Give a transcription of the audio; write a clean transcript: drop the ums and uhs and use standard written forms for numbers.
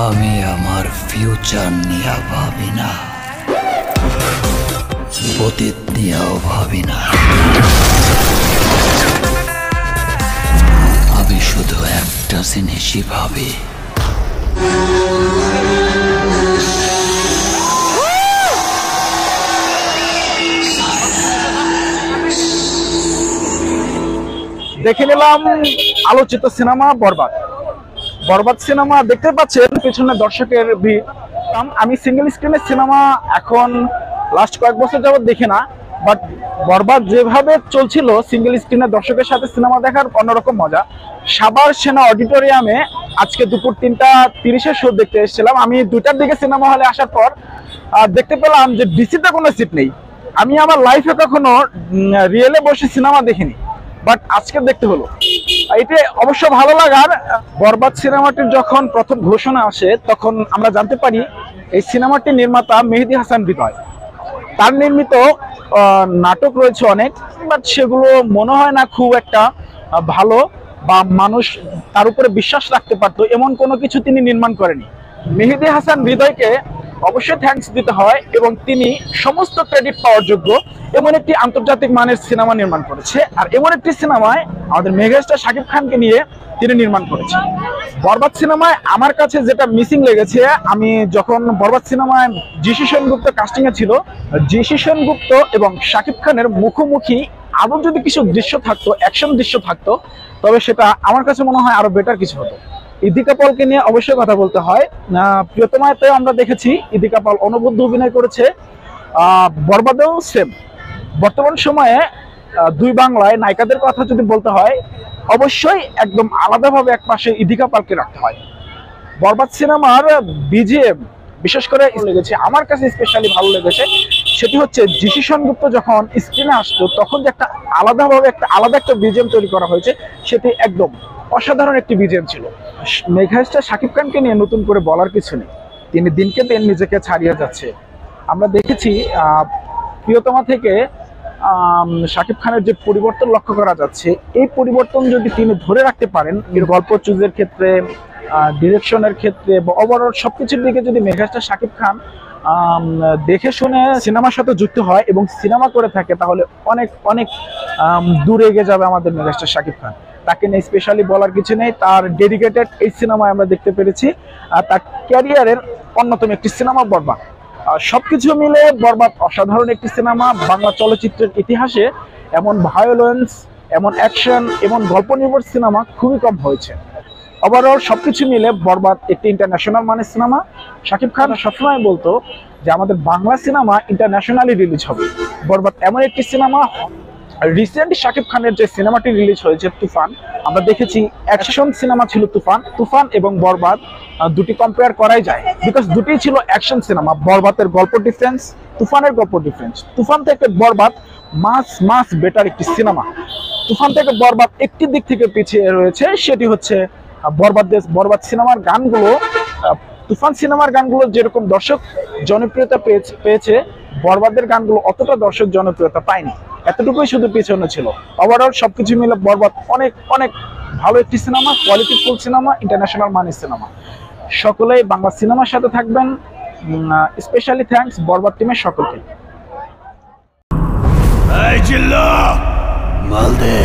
আমি আমার ফিউচার নিয়ে ভাবি না, অতীত নিয়েও ভাবি না। আমি শুধু একটা জিনিসই ভাবি, দেখে নিলাম আলোচিত সিনেমা বরবাদ। বরবাদ সিনেমা দেখতে পাচ্ছেন পিছনে দর্শকের ভিড়। আমি সিঙ্গেল স্ক্রিনের সিনেমা এখন লাস্ট কয়েক বছর যাবত দেখি না, বাট বরবাদ যেভাবে চলছিল সিঙ্গেল স্ক্রিনের দর্শকের সাথে সিনেমা দেখার অন্যরকম মজা। সাভার সেনা অডিটোরিয়ামে আজকে দুপুর 3:30 শো দেখতে এসেছিলাম। আমি 2টার দিকে সিনেমা হলে আসার পর দেখতে পেলাম যে ডিসিতে কোনো সিট নেই। আমি আমার লাইফে কখনো রিয়েলে বসে সিনেমা দেখিনি, বাট আজকে দেখতে হলো। এটা অবশ্য ভালো লাগার। বরবাদ সিনেমাটির যখন প্রথম ঘোষণা আসে তখন আমরা জানতে পারি এই সিনেমাটির নির্মাতা মেহেদী হাসান হৃদয়। তার নির্মিত নাটক রয়েছে অনেক, বাট সেগুলো মনে হয় না খুব একটা ভালো বা মানুষ তার উপরে বিশ্বাস রাখতে পারতো এমন কোনো কিছু তিনি নির্মাণ করেনি। মেহেদী হাসান হৃদয়কে অবশ্যই থ্যাঙ্কস দিতে হয় এবং তিনি সমস্ত ক্রেডিট পাওয়ার যোগ্য। এমন একটি আন্তর্জাতিক মানের সিনেমা নির্মাণ করেছে, আর এমন একটি সিনেমায় আমাদের মেগাস্টার শাকিব খানকে নিয়ে তিনি নির্মাণ করেছে। বরবাদ সিনেমায় আমার কাছে যেটা মিসিং লেগেছে, আমি যখন বরবাদ সিনেমায় যিশি সেনগুপ্ত কাস্টিং এ ছিল, যিশি সেনগুপ্ত এবং শাকিব খানের মুখোমুখি আরো যদি কিছু দৃশ্য থাকতো, অ্যাকশন দৃশ্য থাকতো, তবে সেটা আমার কাছে মনে হয় আরো বেটার কিছু হতো। ইদিকা পলকে নিয়ে অবশ্যই কথা বলতে হয়। প্রিয়তমাতে আমরা দেখেছি ইদিকা পল অনবদ্য অভিনয় করেছে, বরবাদেও সেম। বর্তমান সময়ে দুই বাংলায় নায়িকাদের কথা যদি বলতে হয়, অবশ্যই একদম আলাদাভাবে এক পাশে ইদিকা পালকে রাখতে হয়। বরবাদ সিনেমার বিজিএম বিশেষ করে লেগেছে, আমার কাছে স্পেশালি ভালো লেগেছে। সেটি হচ্ছে যিশি সেনগুপ্ত যখন স্ক্রিনে আসতো তখন যে একটা আলাদাভাবে আলাদা একটা বিজিএম তৈরি করা হয়েছে, সেটি একদম অসাধারণ একটি বিজিএম ছিল। মেগাস্টার শাকিব খানকে নিয়ে নতুন করে বলার কিছু নেই, তিনি দিনকে দিন নিজেকে ছাড়িয়ে যাচ্ছে। আমরা দেখেছি প্রিয়তমা থেকে শাকিব খানের যে পরিবর্তন লক্ষ্য করা যাচ্ছে, এই পরিবর্তন যদি তিনি ধরে রাখতে পারেন, এর গল্প চুজের ক্ষেত্রে, ডিরেকশনের ক্ষেত্রে বা ওভারঅল সবকিছুর দিকে যদি মেগাস্টার শাকিব খান দেখে শুনে সিনেমার সাথে যুক্ত হয় এবং সিনেমা করে থাকে, তাহলে অনেক অনেক দূরে এগিয়ে যাবে আমাদের মেগাস্টার শাকিব খান। তাকে নিয়ে স্পেশালি বলার কিছু নেই, তার ডেডিকেটেড এই সিনেমায় আমরা দেখতে পেরেছি। তার ক্যারিয়ারের অন্যতম একটি সিনেমা বরবাদ। সবকিছু মিলে বরবাদ অসাধারণ একটি সিনেমা। বাংলা চলচ্চিত্রের ইতিহাসে এমন ভায়োলেন্স, এমন অ্যাকশন, এমন গল্প নির্ভর সিনেমা খুবই কম হয়েছে। ওভারঅল সবকিছু মিলে বরবাদ একটি ইন্টারন্যাশনাল মানের সিনেমা। শাকিব খান সবসময় বলতো যে আমাদের বাংলা সিনেমা ইন্টারন্যাশনালি রিলিজ হবে। বরবাদ এমন একটি সিনেমা। রিসেন্ট শাকিব খানের যে সিনেমাটি রিলিজ হয়েছে তুফান, আমরা দেখেছি অ্যাকশন সিনেমা ছিল তুফান এবং বরবাদ দুটি কম্পেয়ার করাই যায়, বিকজ দুটি ছিল অ্যাকশন সিনেমা। বরবাদের গল্প ডিফারেন্স, তুফানের গল্প ডিফারেন্স। তুফান থেকে বরবাদ মাস বেটার একটি সিনেমা। তুফান থেকে বরবাদ একটি দিক থেকে পিছিয়ে রয়েছে, সেটি হচ্ছে বরবাদ সিনেমার গানগুলো, তুফান সিনেমার গানগুলো যেরকম দর্শক জনপ্রিয়তা পেয়েছে, বরবাদের গানগুলো অতটা দর্শক জনপ্রিয়তা পায়নি। এতটুকুই শুধু পিছনে ছিল। ওভারঅল সবকিছু মিলে বরবাদ অনেক অনেক ভালো একটি সিনেমা, কোয়ালিটিফুল সিনেমা, ইন্টারন্যাশনাল মানের সিনেমা। সকলেই বাংলা সিনেমার সাথে থাকবেন। স্পেশালি থ্যাঙ্কস বরবাদ টিমের সকলকে। মালদে